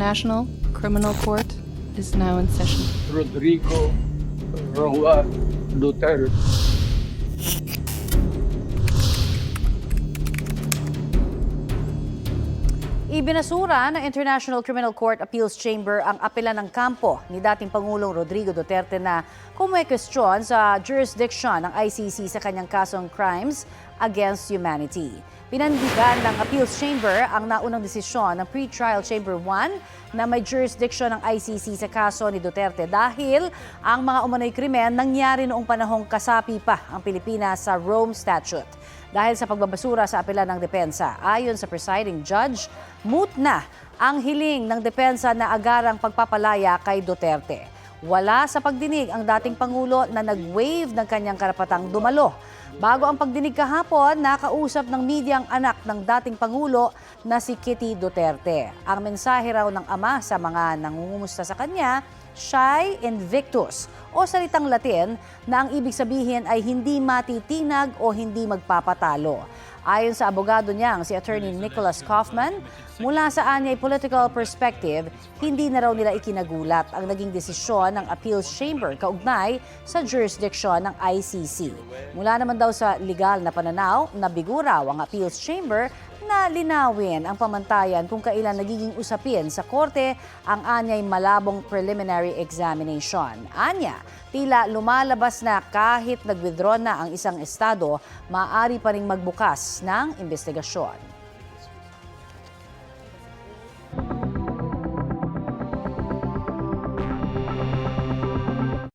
International Criminal Court is now in session. Rodrigo Roa Duterte. Ibinasura ng International Criminal Court Appeals Chamber ang apela ng kampo ni dating Pangulong Rodrigo Duterte na kumwestiyon sa jurisdiction ng ICC sa kanyang kasong crimes against humanity. Pinandigan ng Appeals Chamber ang naunang desisyon ng Pre-Trial Chamber 1 na may jurisdiction ng ICC sa kaso ni Duterte dahil ang mga umano'y krimen nangyari noong panahong kasapi pa ang Pilipinas sa Rome Statute. Dahil sa pagbabasura sa apela ng depensa, ayon sa presiding judge, moot na ang hiling ng depensa na agarang pagpapalaya kay Duterte. Wala sa pagdinig ang dating Pangulo na nag-waive ng kanyang karapatang dumalo. Bago ang pagdinig kahapon, nakausap ng media ang anak ng dating Pangulo na si Kitty Duterte. Ang mensahe raw ng ama sa mga nangungumusta sa kanya, Shy Invictus, o salitang Latin na ang ibig sabihin ay hindi matitinag o hindi magpapatalo. Ayon sa abogado niyang si Attorney Nicholas Kaufman, mula sa anyay political perspective, hindi na raw nila ikinagulat ang naging desisyon ng Appeals Chamber kaugnay sa jurisdiction ng ICC. Mula naman daw sa legal na pananaw, nabigo raw ang Appeals Chamber na linawin ang pamantayan kung kailan nagiging usapin sa korte ang anyay malabong preliminary examination. Anya, tila lumalabas na kahit nag-withdraw na ang isang estado, maaari pa ring magbukas ng investigasyon.